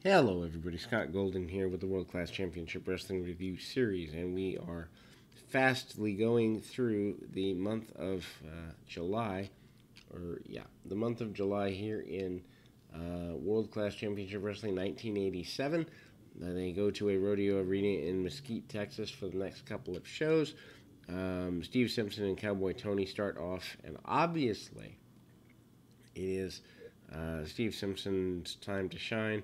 Hello, everybody. Scott Golden here with the World Class Championship Wrestling Review Series, and we are fastly going through the month of July, the month of July here in World Class Championship Wrestling 1987. They go to a rodeo arena in Mesquite, Texas for the next couple of shows. Steve Simpson and Cowboy Tony start off, and obviously it is Steve Simpson's time to shine.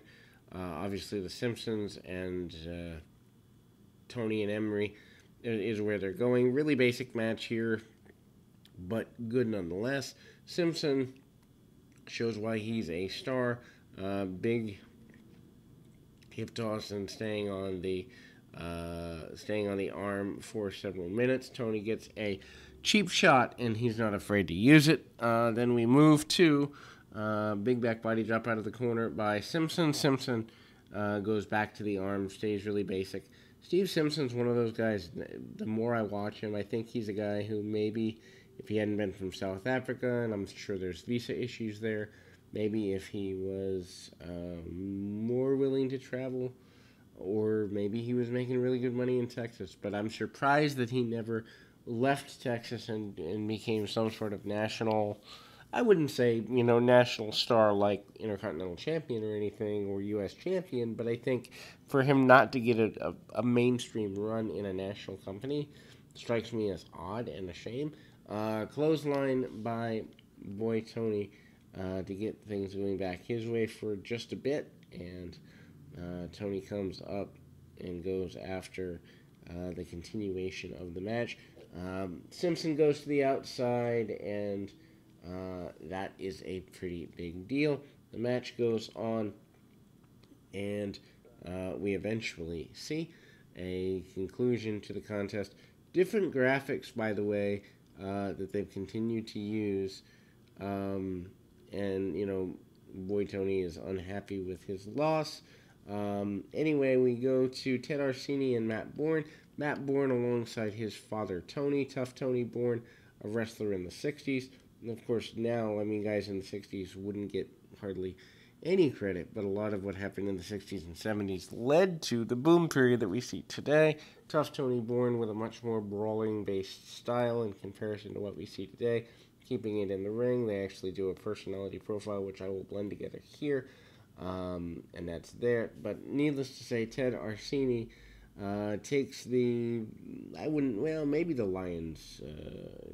Obviously, the Simpsons and Tony and Emery is where they're going. Really basic match here, but good nonetheless. Simpson shows why he's a star. Big hip toss and staying on the arm for several minutes. Tony gets a cheap shot, and he's not afraid to use it. Then we move to big back body drop out of the corner by Simpson. Simpson goes back to the arm, stays really basic. Steve Simpson's one of those guys, the more I watch him, I think he's a guy who maybe, if he hadn't been from South Africa, and I'm sure there's visa issues there, maybe if he was more willing to travel, or maybe he was making really good money in Texas. But I'm surprised that he never left Texas and became some sort of national, I wouldn't say, national star like Intercontinental Champion or anything, or U.S. Champion, but I think for him not to get a mainstream run in a national company strikes me as odd and a shame. Clothesline by Boy Tony to get things going back his way for just a bit, and Tony comes up and goes after the continuation of the match. Simpson goes to the outside, and that is a pretty big deal. The match goes on, and we eventually see a conclusion to the contest. Different graphics, by the way, that they've continued to use. And, Boy Tony is unhappy with his loss. Anyway, we go to Ted Arsini and Matt Bourne. Matt Bourne alongside his father, Tony, Tough Tony Bourne, a wrestler in the 60s. And of course, now, guys in the 60s wouldn't get hardly any credit, but a lot of what happened in the 60s and 70s led to the boom period that we see today. Tough Tony Bourne with a much more brawling-based style in comparison to what we see today. Keeping it in the ring, they actually do a personality profile, which I will blend together here, and that's there. But needless to say, Ted Arsini takes maybe the Lions'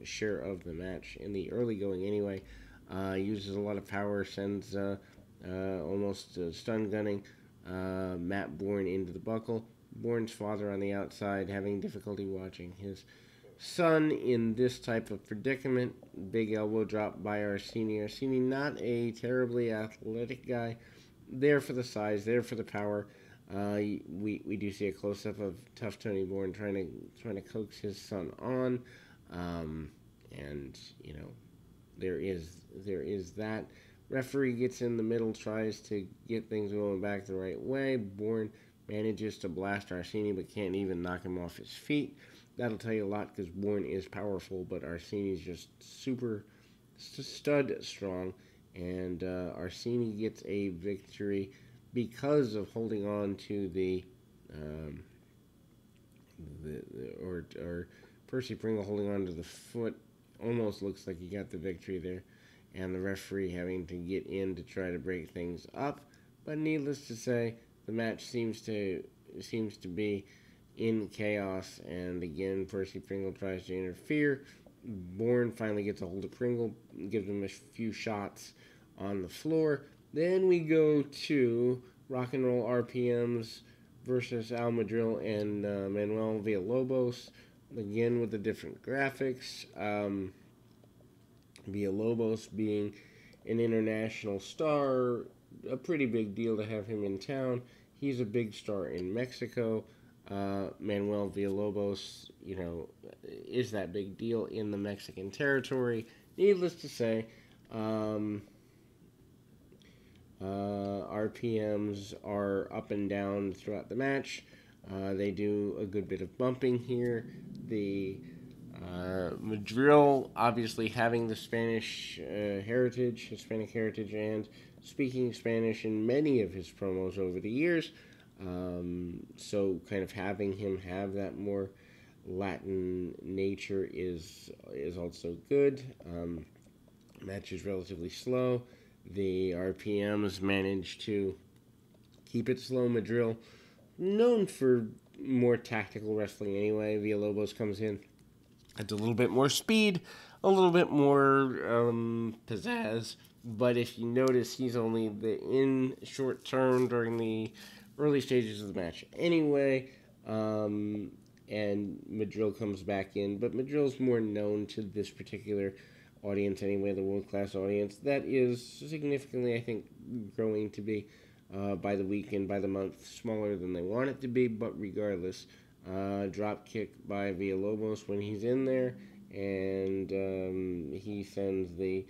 share of the match in the early going anyway. Uses a lot of power, sends almost stun gunning Matt Bourne into the buckle. Bourne's father on the outside having difficulty watching his son in this type of predicament. Big elbow drop by Arsini. Arsini, not a terribly athletic guy. There for the size, there for the power. We do see a close-up of Tough Tony Bourne trying to coax his son on, and there is that. Referee gets in the middle, tries to get things going back the right way. Bourne manages to blast Arsini, but can't even knock him off his feet. That'll tell you a lot because Bourne is powerful, but Arsini's just super stud strong, and Arsini gets a victory because of holding on to or Percy Pringle holding on to the foot. Almost looks like he got the victory there, and the referee having to get in to try to break things up. But needless to say, the match seems to be in chaos, and again, Percy Pringle tries to interfere. Bourne finally gets a hold of Pringle, gives him a few shots on the floor. Then we go to Rock and Roll RPMs versus Al Madril and Manuel Villalobos, again with the different graphics. Villalobos being an international star, a pretty big deal to have him in town. He's a big star in Mexico. Manuel Villalobos, is that big deal in the Mexican territory. Needless to say, RPMs are up and down throughout the match. They do a good bit of bumping here. The Madril, obviously having the Hispanic heritage, and speaking Spanish in many of his promos over the years. So kind of having him have that more Latin nature is also good. Match is relatively slow. The RPMs managed to keep it slow. Madril, known for more tactical wrestling anyway. Villalobos comes in, adds a little bit more speed, a little bit more pizzazz. But if you notice, he's only in short term during the early stages of the match anyway. And Madril comes back in, but Madril's more known to this particular audience anyway, the world-class audience. That is significantly, I think, growing to be by the week and by the month smaller than they want it to be, but regardless, drop kick by Villalobos when he's in there, and he sends the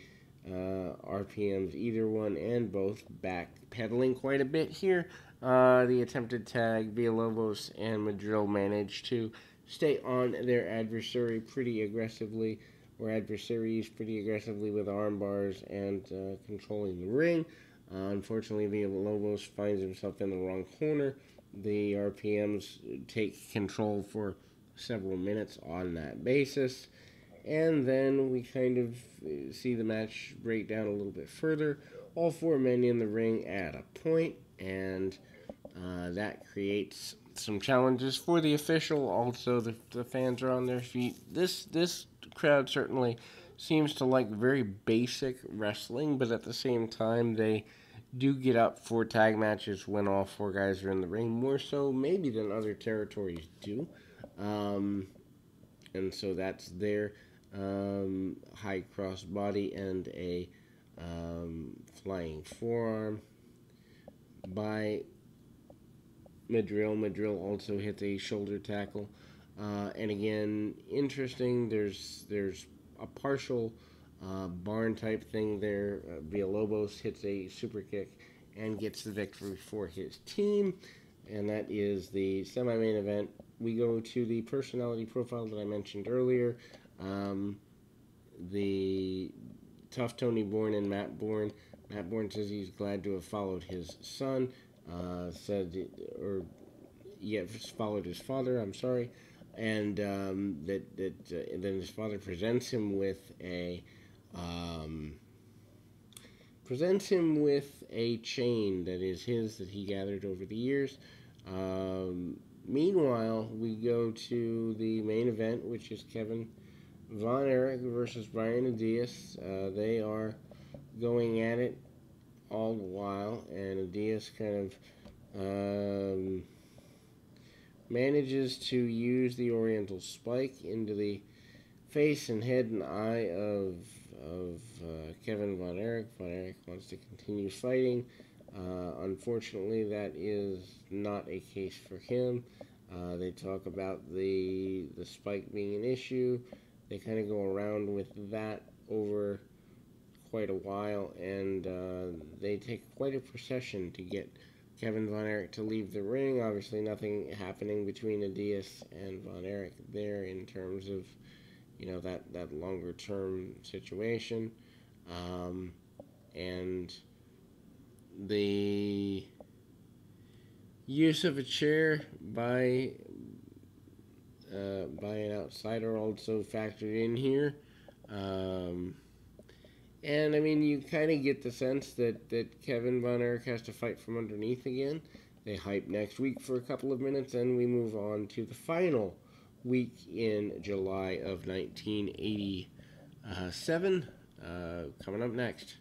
RPMs, either one and both, back pedaling quite a bit here. The attempted tag, Villalobos and Madril managed to stay on their adversary pretty aggressively, or adversaries pretty aggressively with arm bars and controlling the ring. Unfortunately, Villalobos finds himself in the wrong corner. The RPMs take control for several minutes on that basis. And then we kind of see the match break down a little bit further. All four men in the ring at a point, and that creates some challenges for the official. Also, the fans are on their feet. This crowd certainly seems to like very basic wrestling, but at the same time, they do get up for tag matches when all four guys are in the ring, more so maybe than other territories do. And so that's their high cross body and a flying forearm by Madril. Madril also hits a shoulder tackle. And again, interesting, there's a partial barn type thing there. Villalobos hits a super kick and gets the victory for his team. And that is the semi-main event. We go to the personality profile that I mentioned earlier. The Tough Tony Bourne and Matt Bourne. Matt Bourne says he's glad to have followed his son. Followed his father. I'm sorry, and then his father presents him with a chain that is his, that he gathered over the years. Meanwhile, we go to the main event, which is Kevin Von Erich versus Brian Adias. They are going at it all the while, and Adias kind of manages to use the Oriental Spike into the face and head and eye of Kevin Von Erich. Von Erich wants to continue fighting. Unfortunately, that is not a case for him. They talk about the spike being an issue. They kind of go around with that over quite a while, and they take quite a procession to get Kevin Von Erich to leave the ring. Obviously, nothing happening between Adias and Von Erich there in terms of, that longer term situation. And the use of a chair by an outsider also factored in here. And, I mean, you kind of get the sense that Kevin Von Erich has to fight from underneath again. They hype next week for a couple of minutes, and we move on to the final week in July of 1987. Coming up next.